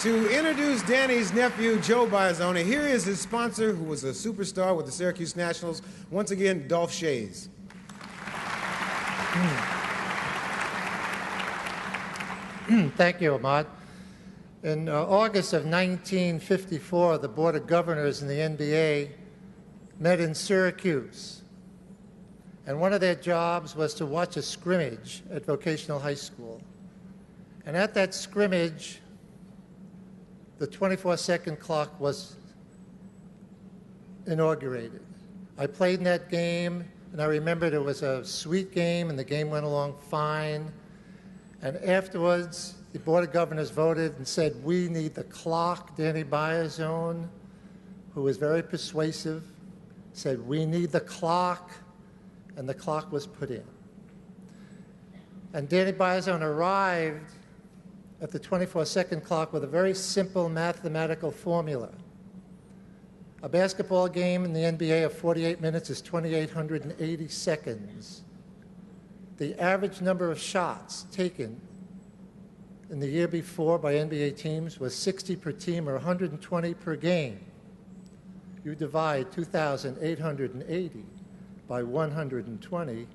To introduce Danny's nephew, Joe Biasone, here is his sponsor, who was a superstar with the Syracuse Nationals. Once again, Dolph Shays. Thank you, Ahmad. In August of 1954, the Board of Governors in the NBA met in Syracuse. And one of their jobs was to watch a scrimmage at Vocational High School. And at that scrimmage, the 24-second clock was inaugurated. I played in that game, and I remembered it was a sweet game, and the game went along fine. And afterwards, the Board of Governors voted and said, we need the clock. Danny Biasone, who was very persuasive, said, we need the clock, and the clock was put in. And Danny Biasone arrived at the 24-second clock with a very simple mathematical formula. A basketball game in the NBA of 48 minutes is 2,880 seconds. The average number of shots taken in the year before by NBA teams was 60 per team or 120 per game. You divide 2,880 by 120,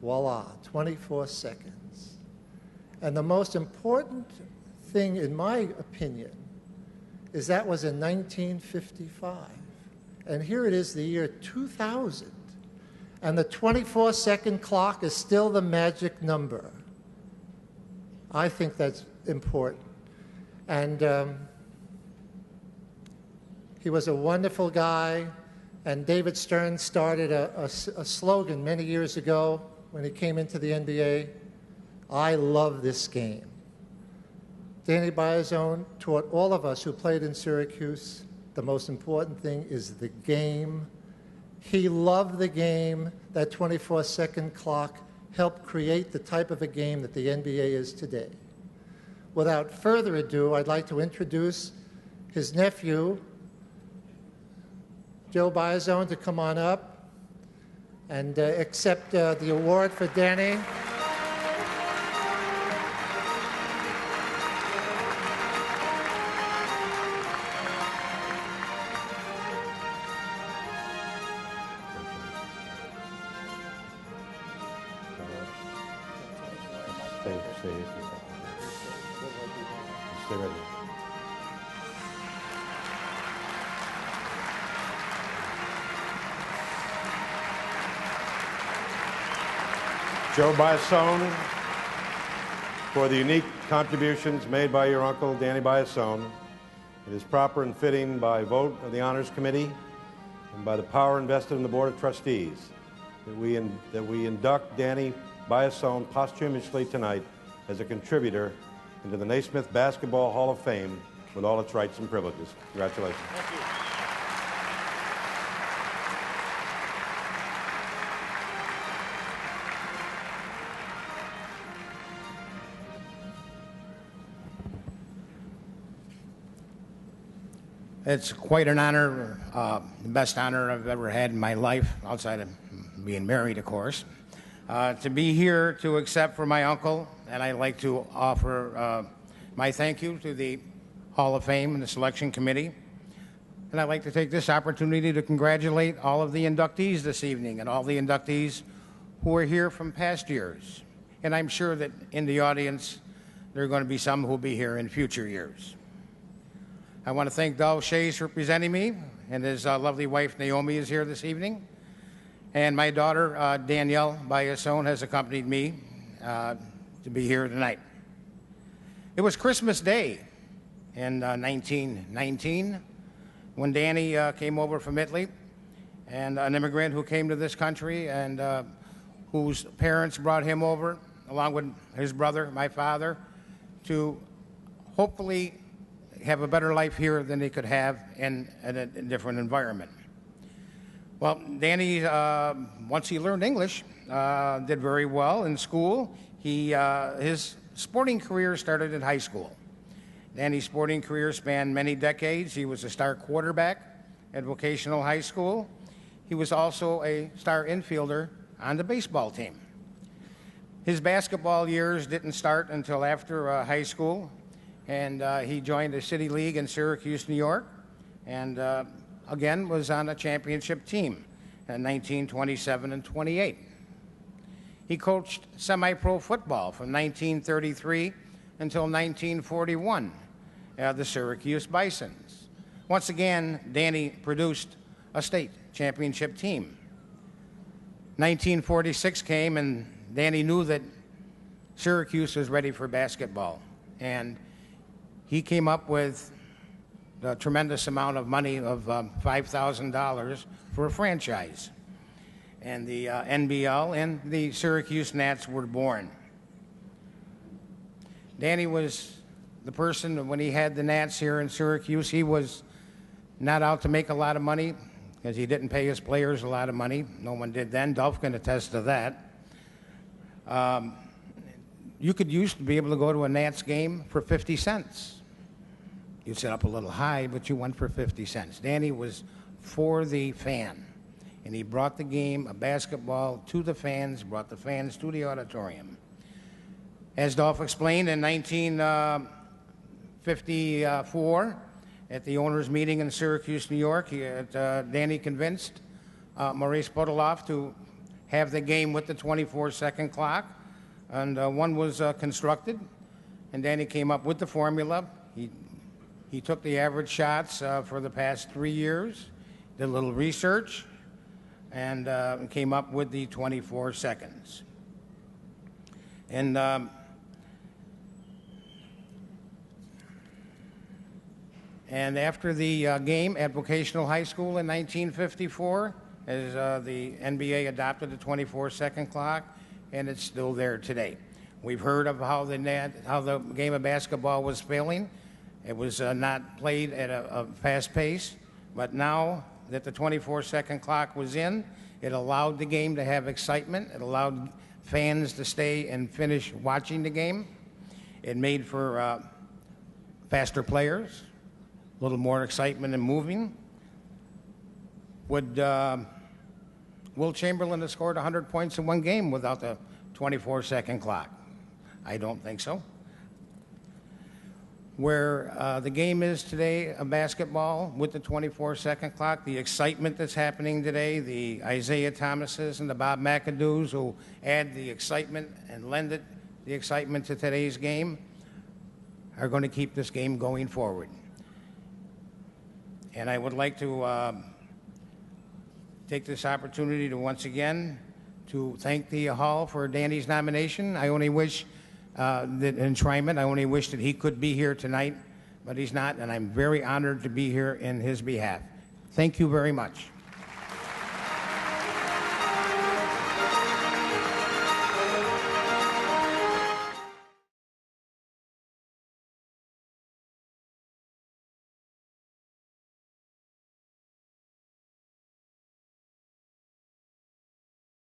voila, 24 seconds. And the most important thing, in my opinion, is that was in 1955. And here it is, the year 2000. And the 24-second clock is still the magic number. I think that's important. And he was a wonderful guy. And David Stern started a slogan many years ago when he came into the NBA. I love this game. Danny Biasone taught all of us who played in Syracuse the most important thing is the game. He loved the game. That 24-second clock helped create the type of a game that the NBA is today. Without further ado, I'd like to introduce his nephew, Joe Biasone, to come on up and accept the award for Danny. Stay ready. Joe Biasone, for the unique contributions made by your uncle, Danny Biasone, it is proper and fitting by vote of the Honors Committee and by the power invested in the Board of Trustees that we induct Danny Biasone posthumously tonight as a contributor into the Naismith Basketball Hall of Fame with all its rights and privileges. Congratulations. Thank you. It's quite an honor, the best honor I've ever had in my life, outside of being married, of course, to be here to accept for my uncle, and I'd like to offer my thank you to the Hall of Fame and the Selection Committee. And I'd like to take this opportunity to congratulate all of the inductees this evening and all the inductees who are here from past years. And I'm sure that in the audience, there are going to be some who will be here in future years. I want to thank Dolph Shays for presenting me, and his lovely wife, Naomi, is here this evening. And my daughter, Danielle Biasone, has accompanied me to be here tonight. It was Christmas Day in 1919 when Danny came over from Italy, and an immigrant who came to this country and whose parents brought him over, along with his brother, my father, to hopefully have a better life here than they could have in a different environment. Well, Danny, once he learned English, did very well in school. His sporting career started in high school. Danny's sporting career spanned many decades. He was a star quarterback at Vocational High School. He was also a star infielder on the baseball team. His basketball years didn't start until after high school, and he joined the City League in Syracuse, New York, and again was on a championship team in 1927 and 28. He coached semi-pro football from 1933 until 1941, the Syracuse Bisons. Once again, Danny produced a state championship team. 1946 came, and Danny knew that Syracuse was ready for basketball, and he came up with a tremendous amount of money of $5,000 for a franchise. And the NBL and the Syracuse Gnats were born. Danny was the person, when he had the Gnats here in Syracuse, he was not out to make a lot of money because he didn't pay his players a lot of money. No one did then. Dolph can attest to that. You could used to be able to go to a Nats game for 50 cents. You'd sit up a little high, but you went for 50 cents. Danny was for the fan, and he brought the game of basketball to the fans, brought the fans to the auditorium. As Dolph explained, in 1954, at the owners' meeting in Syracuse, New York, Danny convinced Maurice Podoloff to have the game with the 24-second clock, and one was constructed, and Danny came up with the formula. He took the average shots for the past 3 years, did a little research, and came up with the 24 seconds. And after the game at Vocational High School in 1954, as the NBA adopted the 24-second clock, and it's still there today. We've heard of how the game of basketball was failing. It was not played at a fast pace, but now that the 24-second clock was in, it allowed the game to have excitement. It allowed fans to stay and finish watching the game. It made for faster players, a little more excitement and moving. Would Will Chamberlain have scored 100 points in one game without the 24-second clock? I don't think so. Where the game is today of basketball with the 24-second clock, the excitement that's happening today, the Isaiah Thomases and the Bob McAdoos who add the excitement and lend it the excitement to today's game are going to keep this game going forward. And I would like to take this opportunity to once again to thank the Hall for Danny's nomination. I only wish that Enshrinement, I only wish that he could be here tonight, but he's not, and I'm very honored to be here in his behalf. Thank you very much.